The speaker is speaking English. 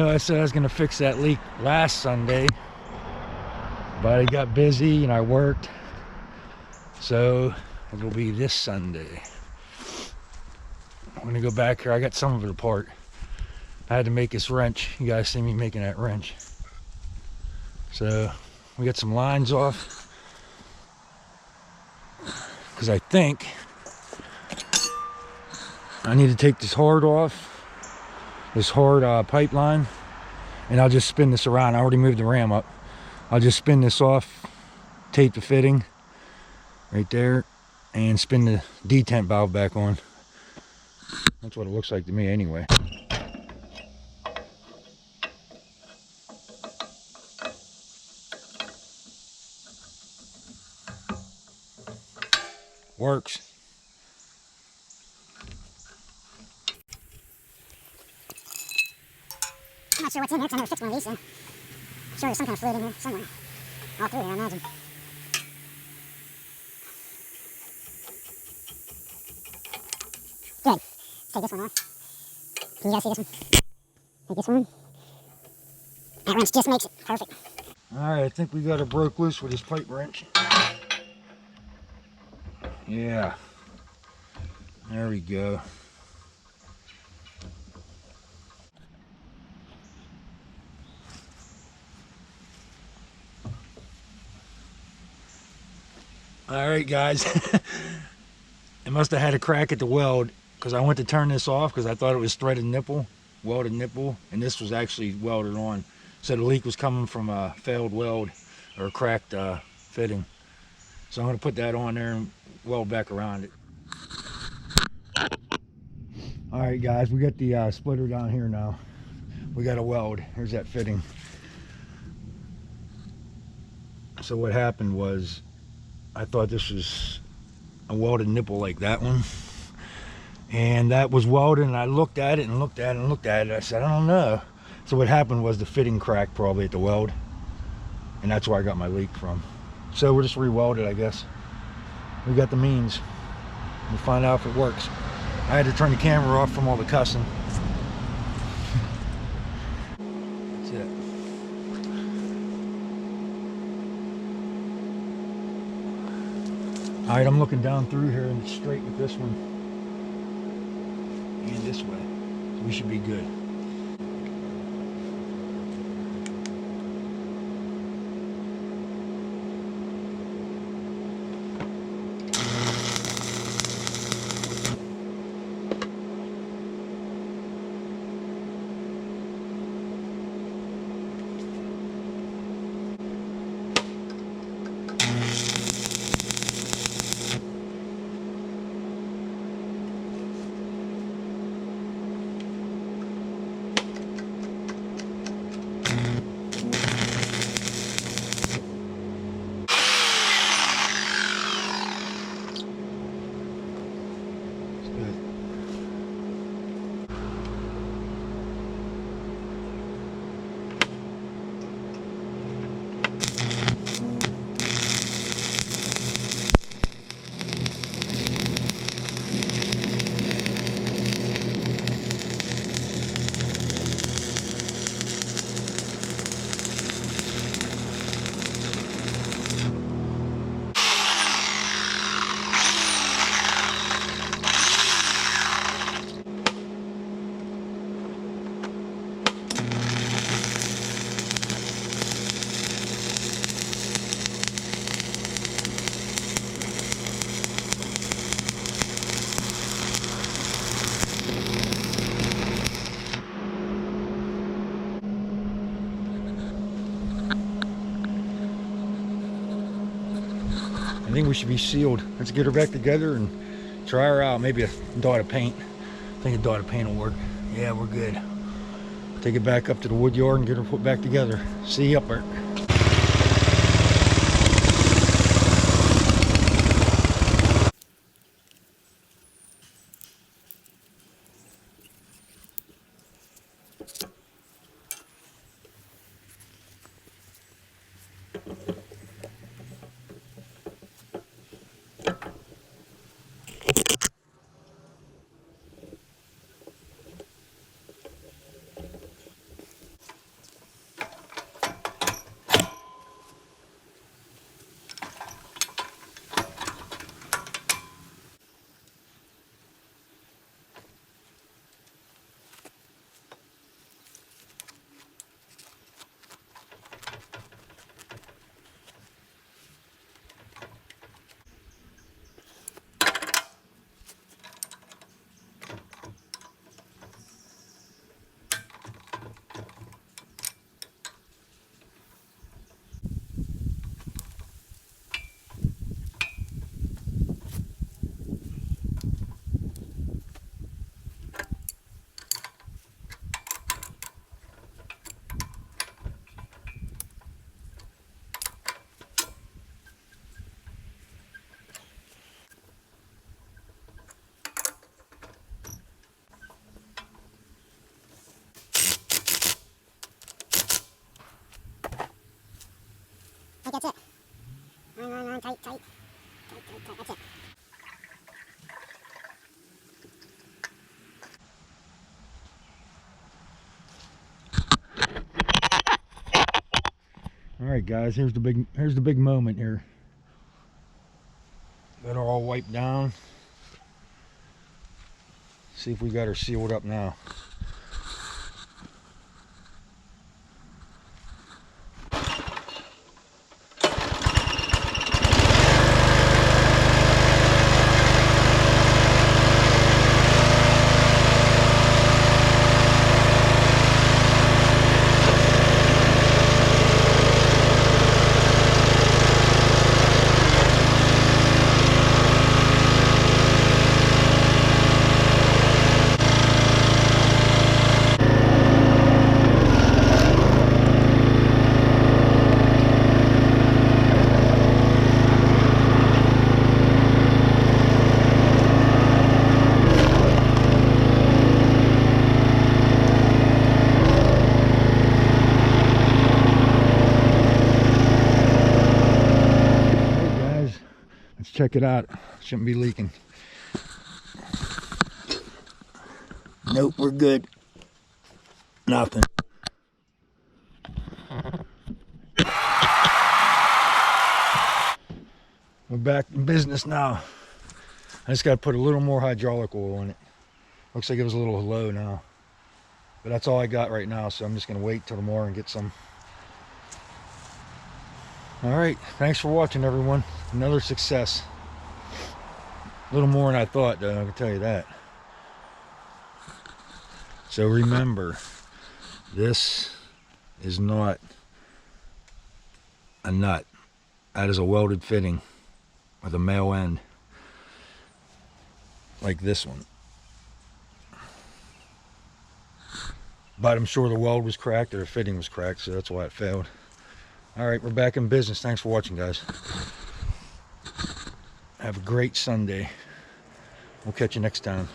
know I said I was going to fix that leak last Sunday, but I got busy and I worked, so it'll be this Sunday. I'm going to go back here. I got some of it apart. I had to make this wrench. You guys see me making that wrench. So we got some lines off, because I think I need to take this hard off, this hard pipeline, and I'll just spin this around. I already moved the ram up. I'll just spin this off, tape the fitting right there, and spin the detent valve back on. That's what it looks like to me anyway. Works. I'm not sure what's in here because I never fixed one of these, so I'm sure there's some kind of fluid in here somewhere. All through here, I imagine. Good. Let's take this one off. Can you guys see this one? Take this one. That wrench just makes it perfect. Alright, I think we got it broke loose with this pipe wrench. Yeah. There we go. Alright guys, it must have had a crack at the weld, because I went to turn this off because I thought it was threaded nipple, welded nipple, and this was actually welded on. So the leak was coming from a failed weld or a cracked fitting. So I'm going to put that on there and weld back around it. Alright guys, we got the splitter down here now. We got a weld. Here's that fitting. So what happened was, I thought this was a welded nipple like that one, and that was welded, and I looked at it and looked at it and looked at it. I said, I don't know. So what happened was the fitting cracked probably at the weld, and that's where I got my leak from. So we'll just re-weld it, I guess. We got the means. We'll find out if it works. I had to turn the camera off from all the cussing. That's it. Alright, I'm looking down through here and it's straight with this one. And this way. So we should be good. I think we should be sealed. Let's get her back together and try her out. Maybe a dot of paint. I think a dot of paint will work. Yeah, we're good. Take it back up to the wood yard and get her put back together. See you up there. All right, guys, here's the big moment here. Got her all wiped down. See if we got her sealed up now. Check it out. Shouldn't be leaking. Nope, we're good. Nothing. We're back in business now. I just got to put a little more hydraulic oil in it. Looks like it was a little low now. But that's all I got right now, so I'm just going to wait till tomorrow and get some. Alright, thanks for watching, everyone. Another success. A little more than I thought, though, I can tell you that. So remember, this is not a nut. That is a welded fitting with a male end, like this one. But I'm sure the weld was cracked or the fitting was cracked, so that's why it failed. Alright, we're back in business. Thanks for watching, guys. Have a great Sunday. We'll catch you next time.